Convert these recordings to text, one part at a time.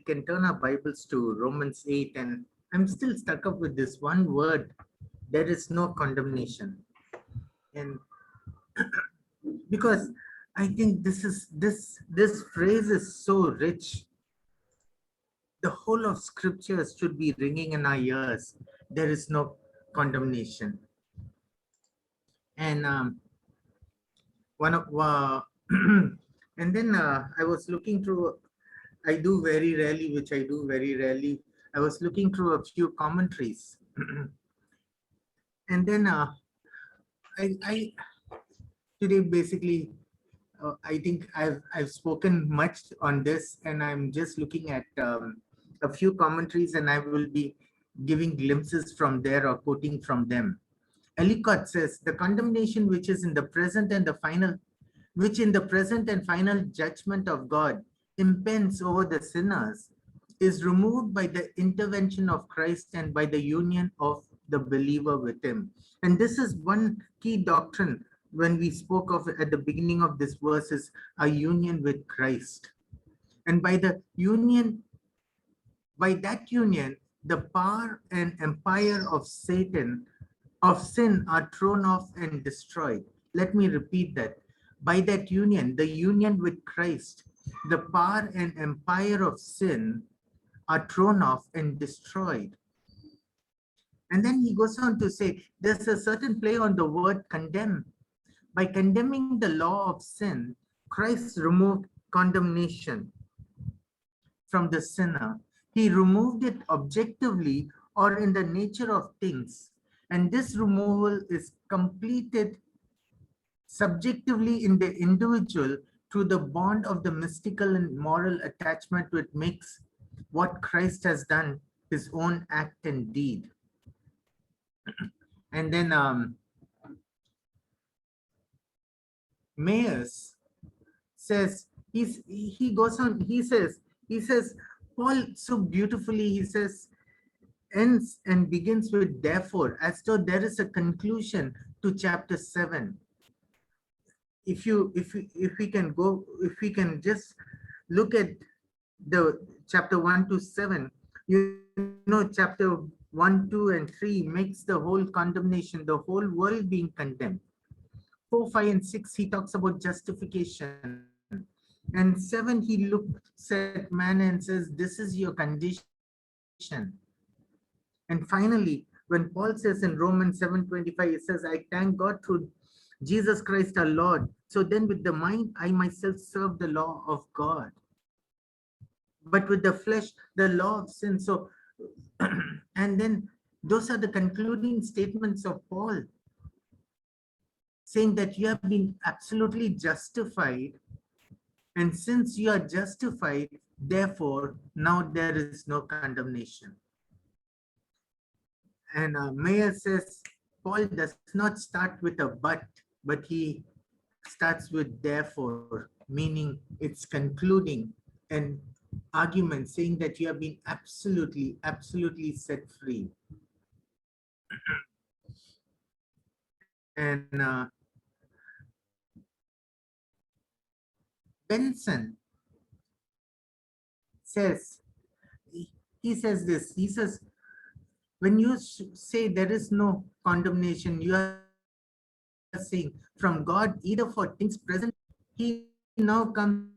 can turn our Bibles to Romans 8, and I'm still stuck up with this one word: there is no condemnation. And because I think this phrase is so rich, the whole of scriptures should be ringing in our ears. There is no condemnation. And one of and then I was looking through. I do very rarely, which I do very rarely. I was looking through a few commentaries, and then I today basically I think I've spoken much on this, and I'm just looking at a few commentaries, and I will be giving glimpses from there or quoting from them. Ellicott says the condemnation which is in the present and the final, which in the present and final judgment of God impends over the sinners, is removed by the intervention of Christ and by the union of the believer with him. And this is one key doctrine when we spoke of at the beginning of this verse is a union with Christ. And by the union, by that union, the power and empire of Satan, of sin, are thrown off and destroyed. Let me repeat that. By that union, the union with Christ, the power and empire of sin are thrown off and destroyed. And then he goes on to say, there's a certain play on the word condemn. By condemning the law of sin, Christ removed condemnation from the sinner. He removed it objectively or in the nature of things. And this removal is completed subjectively in the individual through the bond of the mystical and moral attachment which makes what Christ has done his own act and deed. And then Mayers says, he goes on, he says, Paul so beautifully, he says, ends and begins with therefore, as though there is a conclusion to chapter 7. If we can just look at the chapter 1 to 7, chapter 1, 2, and 3 makes the whole condemnation, the whole world being condemned. 4, 5, and 6, he talks about justification. And 7, he looks at man and says, this is your condition. And finally, when Paul says in Romans 7:25, it says, I thank God through Jesus Christ our Lord. So then with the mind, I myself serve the law of God. But with the flesh, the law of sin. So, and then those are the concluding statements of Paul, saying that you have been absolutely justified. And since you are justified, therefore, now there is no condemnation. And Mayer says, Paul does not start with a but he starts with therefore, meaning it's concluding an argument saying that you have been absolutely, absolutely set free. And Benson says, he says this, he says, when you say there is no condemnation, you are saying from God, either for things present, he now comes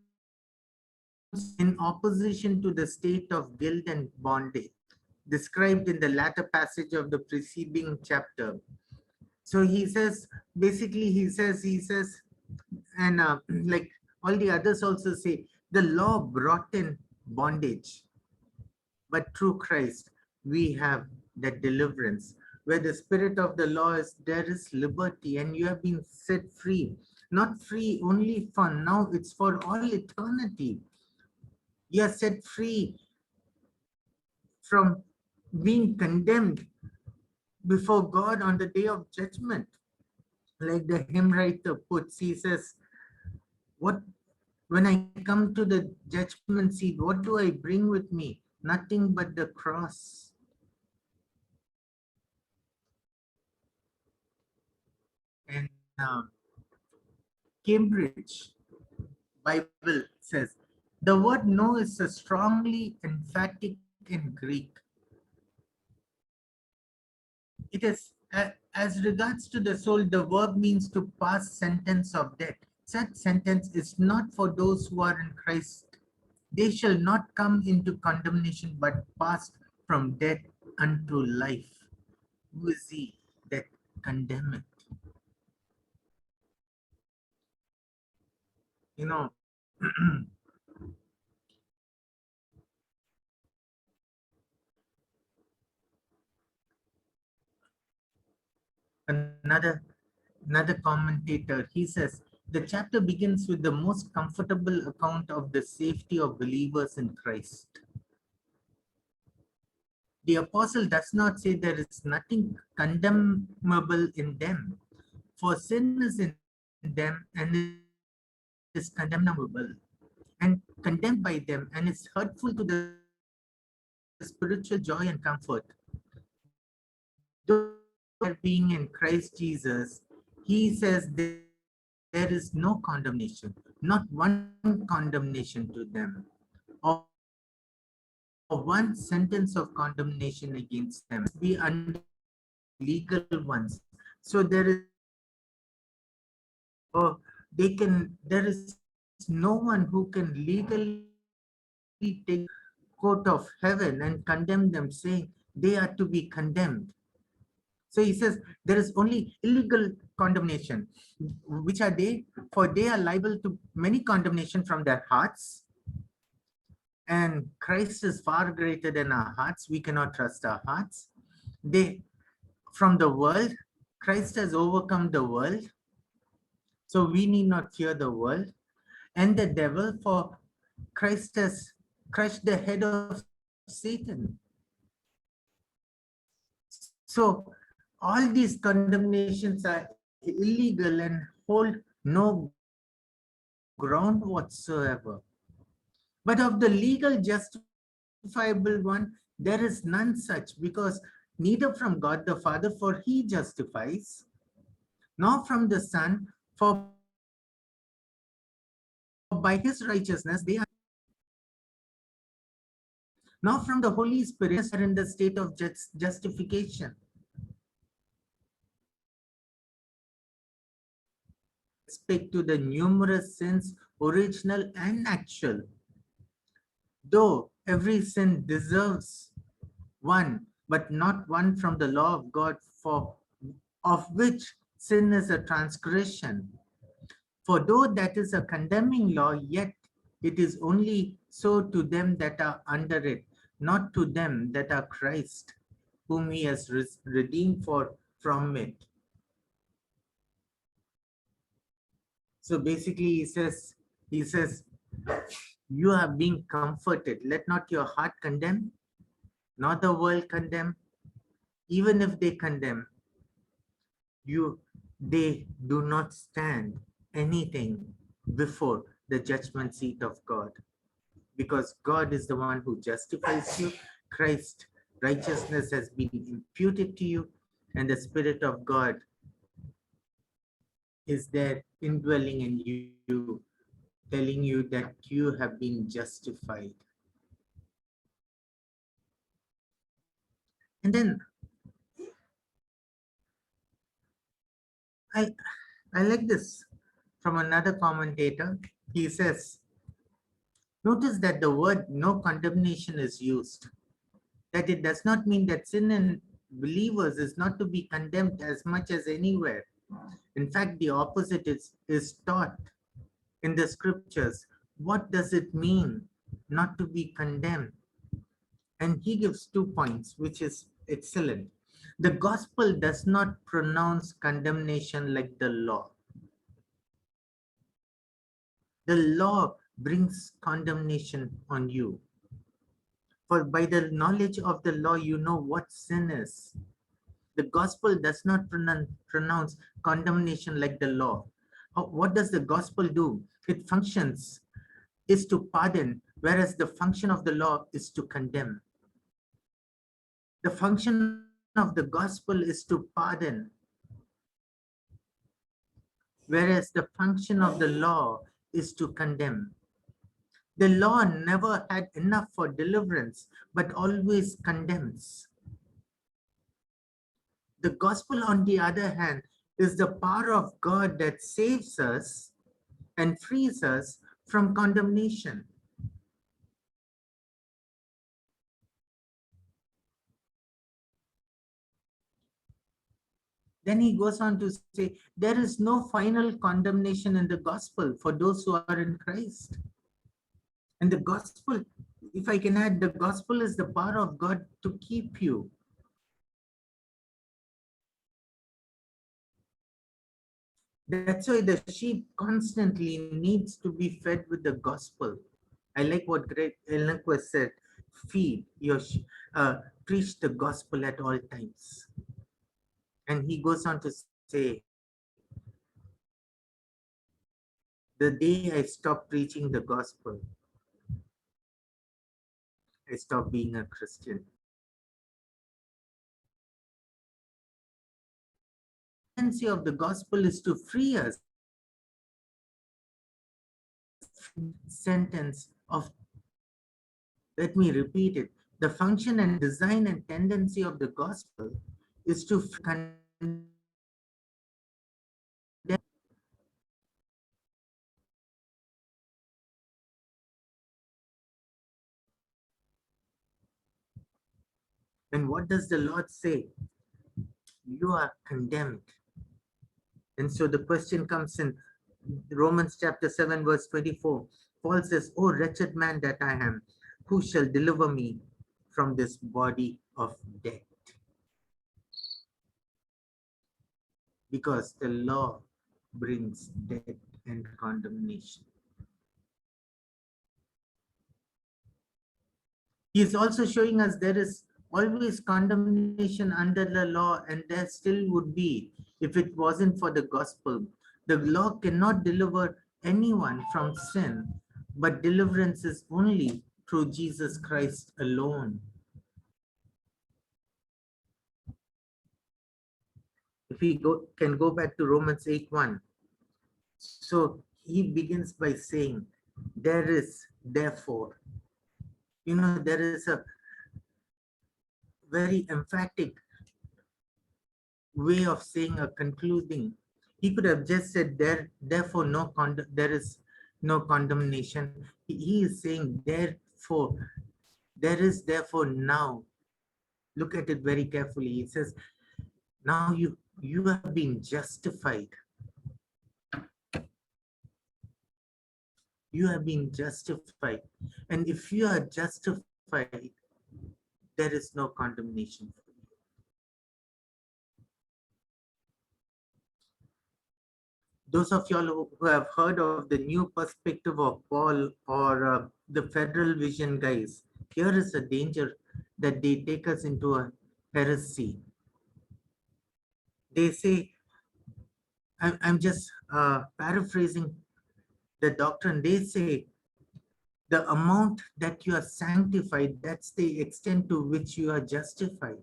in opposition to the state of guilt and bondage described in the latter passage of the preceding chapter. So he says, basically he says, and like all the others also say, the law brought in bondage, but through Christ, we have that deliverance. Where the spirit of the law is, there is liberty, and you have been set free. Not free only for now, it's for all eternity. You are set free from being condemned before God on the day of judgment. Like the hymn writer puts, he says, "What when I come to the judgment seat, what do I bring with me? Nothing but the cross." And Cambridge Bible says, The word no is a strongly emphatic in Greek. It is, as regards to the soul, the verb means to pass sentence of death. Such sentence is not for those who are in Christ. They shall not come into condemnation, but pass from death unto life. Who is he that condemneth? You know, another commentator, he says, the chapter begins with the most comfortable account of the safety of believers in Christ. The apostle does not say there is nothing condemnable in them, for sin is in them and is condemnable and condemned by them and is hurtful to the spiritual joy and comfort. Though being in Christ Jesus, he says there is no condemnation, not one condemnation to them, or one sentence of condemnation against them. Be under legal ones. So there is, there is no one who can legally take court of heaven and condemn them, saying they are to be condemned. So he says there is only illegal condemnation. Which are they? For they are liable to many condemnation from their hearts. And Christ is far greater than our hearts. We cannot trust our hearts. They, from the world, Christ has overcome the world. So we need not fear the world. And the devil, for Christ has crushed the head of Satan. So all these condemnations are illegal and hold no ground whatsoever. But of the legal justifiable one, there is none such, because neither from God the Father, for he justifies, nor from the Son, for by his righteousness they are, nor from the Holy Spirit are in the state of justification. Respect to the numerous sins, original and actual. Though every sin deserves one, but not one from the law of God, for of which sin is a transgression. For though that is a condemning law, yet it is only so to them that are under it, not to them that are Christ, whom he has redeemed from it. So basically he says, you are being comforted. Let not your heart condemn, nor the world condemn. Even if they condemn, they do not stand anything before the judgment seat of God, because God is the one who justifies you. Christ's righteousness has been imputed to you, and the Spirit of God is there indwelling in you, telling you that you have been justified. And then I, I like this from another commentator. He says, notice that the word no condemnation is used, that it does not mean that sin in believers is not to be condemned as much as anywhere. In fact, the opposite is taught in the scriptures. What does it mean not to be condemned? And he gives 2 points, which is excellent. The gospel does not pronounce condemnation like the law. The law brings condemnation on you. For by the knowledge of the law, you know what sin is. The gospel does not pronounce condemnation like the law. What does the gospel do? It functions is to pardon, whereas the function of the law is to condemn. The function of the gospel is to pardon, whereas the function of the law is to condemn. The law never had enough for deliverance, but always condemns. The gospel, on the other hand, is the power of God that saves us and frees us from condemnation. Then he goes on to say, there is no final condemnation in the gospel for those who are in Christ. And the gospel, if I can add, the gospel is the power of God to keep you. That's why the sheep constantly needs to be fed with the gospel. I like what Greg Elnquist said, feed your, preach the gospel at all times. And he goes on to say, the day I stopped preaching the gospel, I stopped being a Christian. The tendency of the gospel is to free us sentence of, let me repeat it, the function and design and tendency of the gospel is to condemn. And what does the Lord say? You are condemned. And so the question comes in Romans chapter 7, verse 24. Paul says, oh, wretched man that I am, who shall deliver me from this body of death? Because the law brings death and condemnation. He is also showing us there is always condemnation under the law, and there still would be if it wasn't for the gospel. The law cannot deliver anyone from sin, but deliverance is only through Jesus Christ alone. If we can go back to Romans 8:1. So he begins by saying, there is therefore, there is a very emphatic way of saying a concluding. He could have just said therefore there is no condemnation. He is saying therefore, there is therefore now. Look at it very carefully. He says, now you have been justified. You have been justified. And if you are justified, there is no condemnation for you. Those of y'all who have heard of the new perspective of Paul or the federal vision guys, here is a danger that they take us into a heresy. They say, I'm just paraphrasing the doctrine. They say the amount that you are sanctified, that's the extent to which you are justified.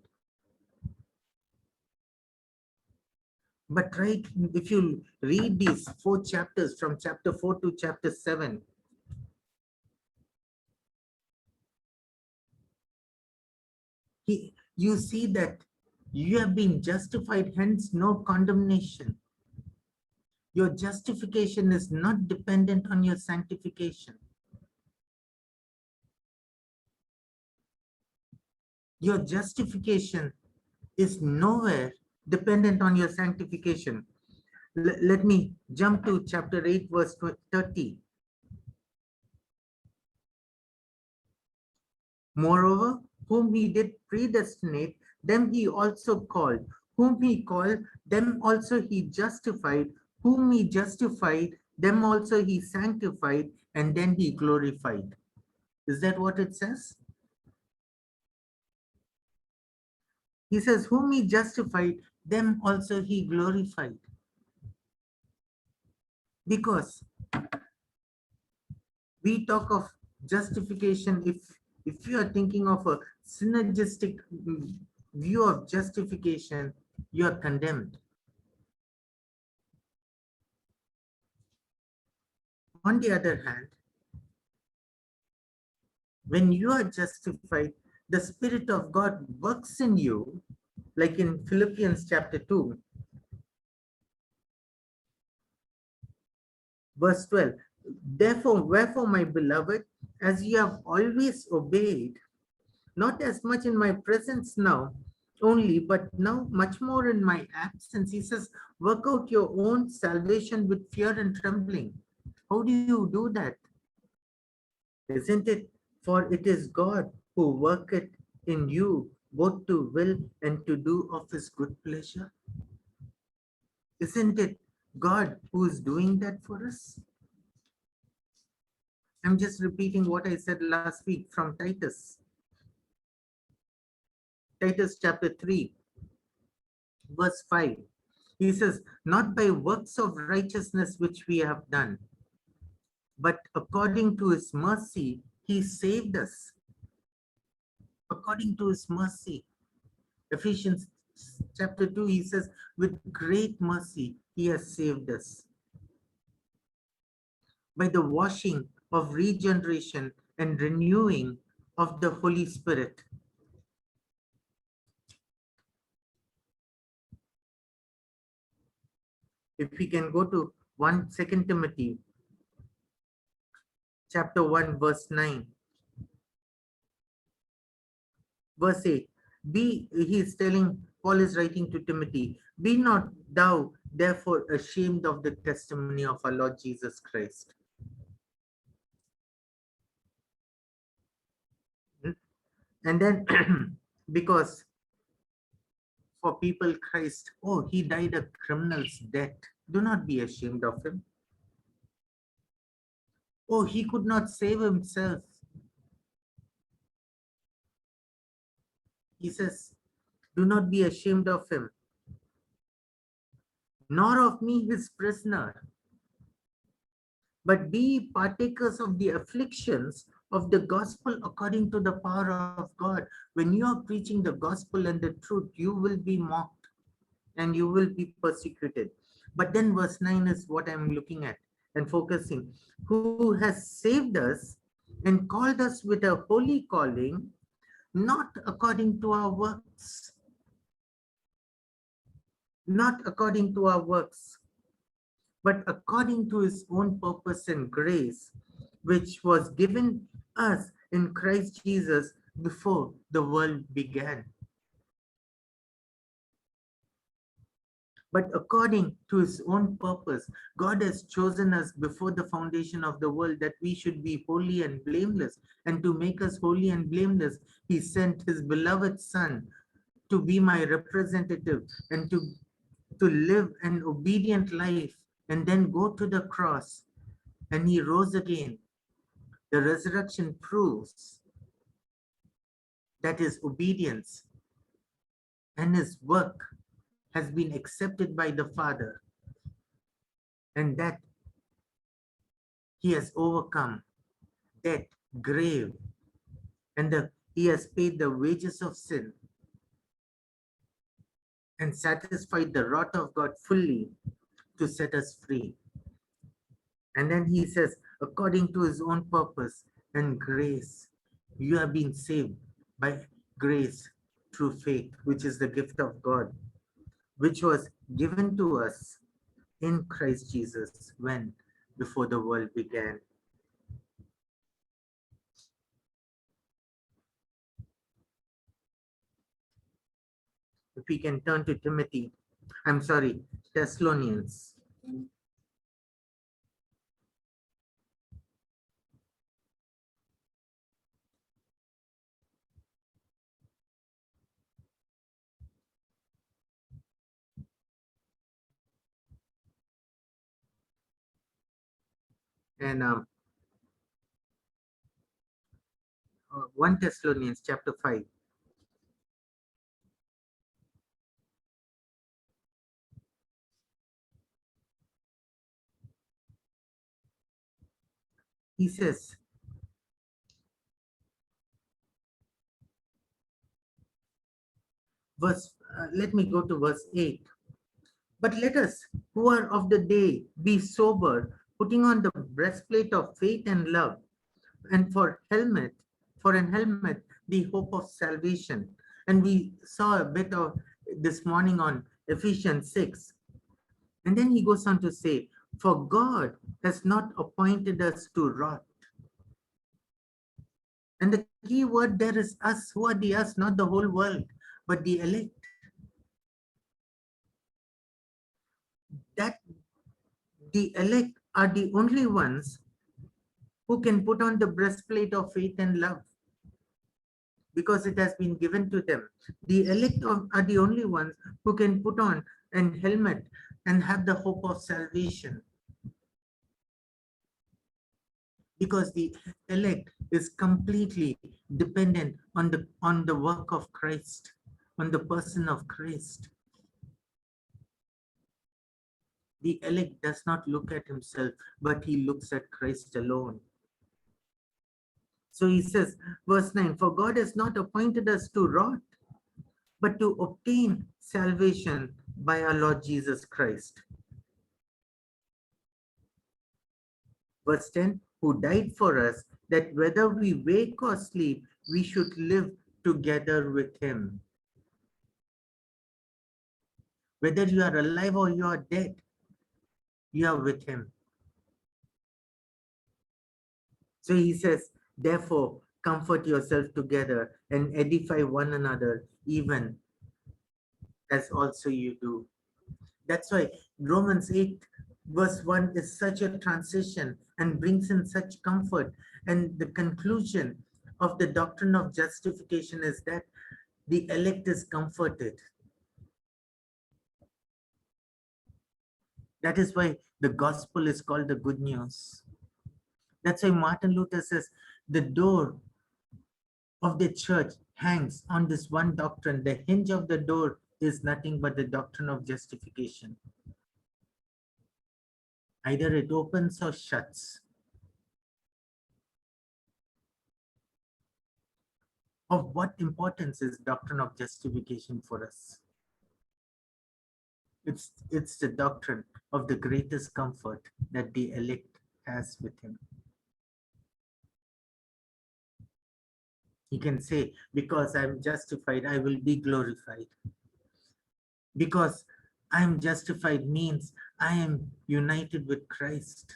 But right, if you read these 4 chapters from chapter 4 to chapter 7, you see that you have been justified, hence no condemnation. Your justification is not dependent on your sanctification. Your justification is nowhere dependent on your sanctification. Let me jump to chapter 8, verse 30. Moreover, whom he did predestinate, them he also called. Whom he called, them also he justified. Whom he justified, them also he sanctified, and then he glorified. Is that what it says? He says, whom he justified, them also he glorified. Because we talk of justification, if you are thinking of a synergistic view of justification, you are condemned. On the other hand, When you are justified, the Spirit of God works in you, like in Philippians chapter 2, verse 12. Therefore, wherefore, my beloved, as you have always obeyed, not as much in my presence now only, but now much more in my absence. He says, work out your own salvation with fear and trembling. How do you do that? Isn't it? For it is God who worketh in you both to will and to do of his good pleasure. Isn't it God who is doing that for us? I'm just repeating what I said last week from Titus. Titus chapter 3, verse 5. He says, not by works of righteousness which we have done, but according to his mercy, he saved us. According to his mercy. Ephesians chapter 2, he says, with great mercy, he has saved us. By the washing of regeneration and renewing of the Holy Spirit. If we can go to 2 Timothy chapter 1, verse 9. Verse 8. He is telling, Paul is writing to Timothy, be not thou therefore ashamed of the testimony of our Lord Jesus Christ. And then, because for people, Christ, oh, he died a criminal's death. Do not be ashamed of him. Oh, he could not save himself. He says, do not be ashamed of him, nor of me, his prisoner, but be partakers of the afflictions of the gospel according to the power of God. When you are preaching the gospel and the truth, you will be mocked and you will be persecuted. But then verse 9 is what I'm looking at and focusing. Who has saved us and called us with a holy calling, not according to our works. Not according to our works, but according to his own purpose and grace, which was given us in Christ Jesus before the world began. But according to his own purpose, God has chosen us before the foundation of the world that we should be holy and blameless. And to make us holy and blameless, he sent his beloved Son to be my representative and to live an obedient life and then go to the cross. And he rose again. The resurrection proves that his obedience and his work has been accepted by the Father, and that he has overcome death, grave, and he has paid the wages of sin and satisfied the wrath of God fully to set us free. And then he says, according to his own purpose and grace, you have been saved by grace through faith, which is the gift of God, which was given to us in Christ Jesus when before the world began. If we can turn to Thessalonians. And 1 Thessalonians chapter 5. He says, let me go to verse 8. But let us, who are of the day, be sober, putting on the breastplate of faith and love, and for helmet, for an helmet, the hope of salvation. And we saw a bit of this morning on Ephesians 6. And then he goes on to say, for God has not appointed us to wrath. And the key word there is us. Who are the us? Not the whole world, but the elect. That the elect are the only ones who can put on the breastplate of faith and love, because it has been given to them. The elect are the only ones who can put on an helmet and have the hope of salvation, because the elect is completely dependent on the work of Christ, on the person of Christ. The elect does not look at himself, but he looks at Christ alone. So he says, verse 9, for God has not appointed us to wrath, but to obtain salvation by our Lord Jesus Christ. Verse 10, who died for us, that whether we wake or sleep, we should live together with him. Whether you are alive or you are dead, you are with him. So he says, therefore, comfort yourself together and edify one another, even as also you do. That's why Romans 8 verse 1 is such a transition and brings in such comfort. And the conclusion of the doctrine of justification is that the elect is comforted. That is why the gospel is called the good news. That's why Martin Luther says the door of the church hangs on this one doctrine. The hinge of the door is nothing but the doctrine of justification. Either it opens or shuts. Of what importance is doctrine of justification for us? It's the doctrine of the greatest comfort that the elect has with him. He can say, because I'm justified, I will be glorified. Because I'm justified means I am united with Christ.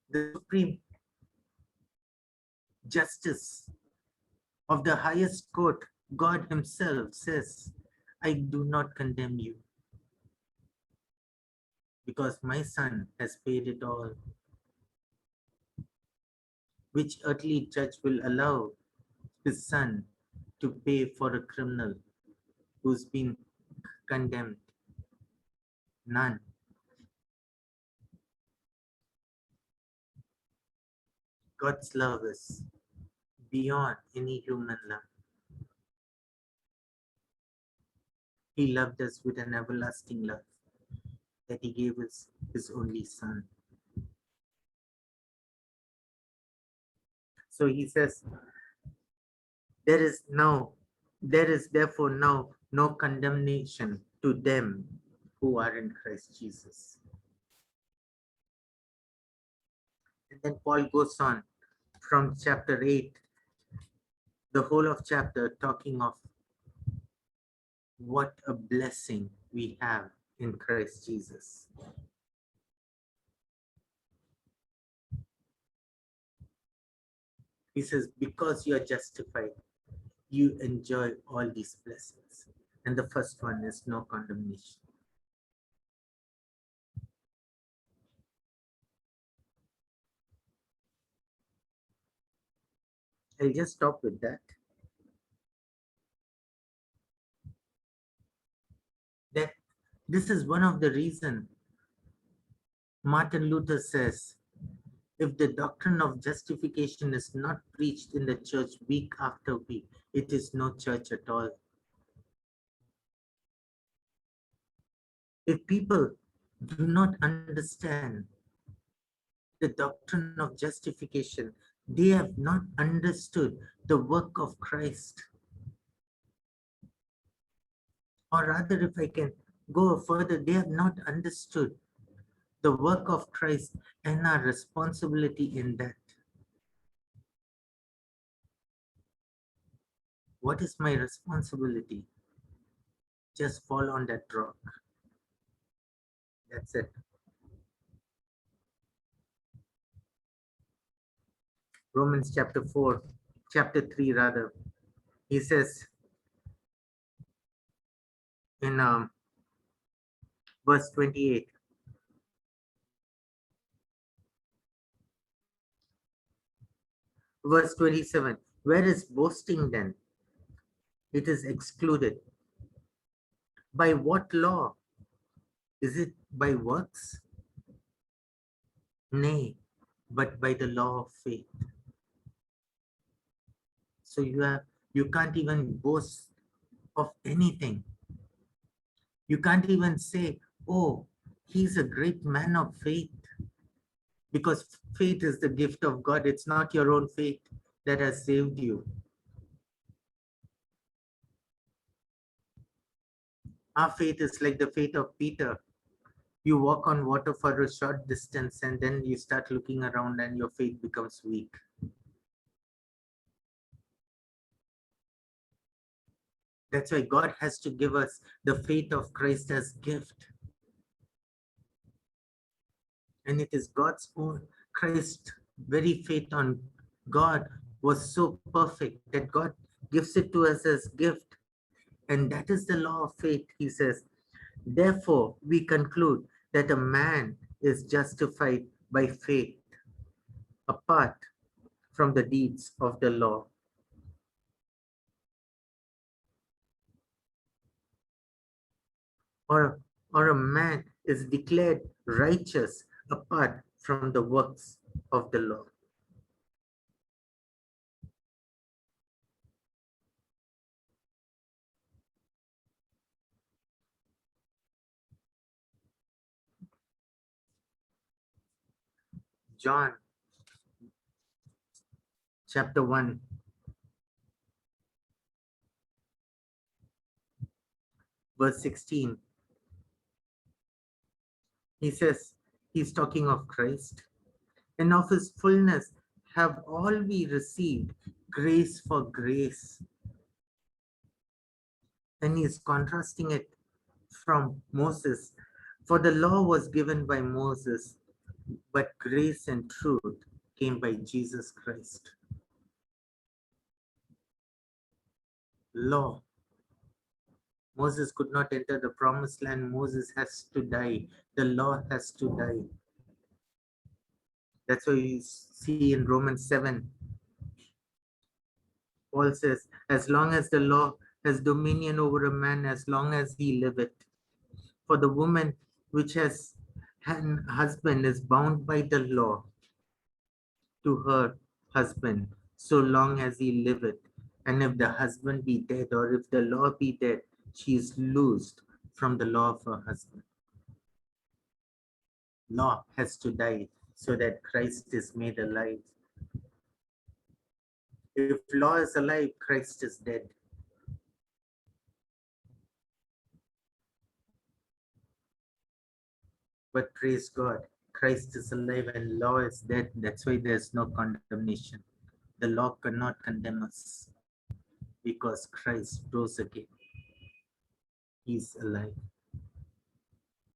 The supreme justice of the highest court, God himself says, I do not condemn you, because my son has paid it all. Which earthly judge will allow his son to pay for a criminal who's been condemned? None. God's love is beyond any human love. He loved us with an everlasting love, that he gave us his only son. So he says, there is therefore now no condemnation to them who are in Christ Jesus. And then Paul goes on from chapter 8, the whole of chapter, talking of what a blessing we have in Christ Jesus. He says, because you are justified, you enjoy all these blessings. And the first one is no condemnation. I'll just stop with that. That this is one of the reasons Martin Luther says, if the doctrine of justification is not preached in the church week after week, it is no church at all. If people do not understand the doctrine of justification, they have not understood the work of Christ. Or rather, if I can go further. They have not understood the work of Christ and our responsibility in that. What is my responsibility? Just fall on that rock. That's it. Romans chapter 4, chapter 3 rather. He says in verse 28, verse 27, where is boasting then? It is excluded. By what law? Is it by works? Nay, but by the law of faith. So you can't even boast of anything. You can't even say, oh, he's a great man of faith, because faith is the gift of God. It's not your own faith that has saved you. Our faith is like the faith of Peter. You walk on water for a short distance and then you start looking around and your faith becomes weak. That's why God has to give us the faith of Christ as gift. And it is God's own, Christ, very faith on God was so perfect that God gives it to us as gift. And that is the law of faith, he says. Therefore, we conclude that a man is justified by faith apart from the deeds of the law. Or a man is declared righteous apart from the works of the law. John chapter 1, verse 16. He says, he's talking of Christ, and of his fullness have all we received grace for grace. And he's contrasting it from Moses. For the law was given by Moses, but grace and truth came by Jesus Christ. Law. Moses could not enter the promised land. Moses has to die. The law has to die. That's why we see in Romans 7, Paul says, as long as the law has dominion over a man, as long as he liveth. For the woman which has an husband is bound by the law to her husband, so long as he liveth. And if the husband be dead, or if the law be dead, she is loosed from the law of her husband. Law has to die so that Christ is made alive. If law is alive, Christ is dead. But praise God, Christ is alive and law is dead. That's why there's no condemnation. The law cannot condemn us because Christ rose again. He's alive.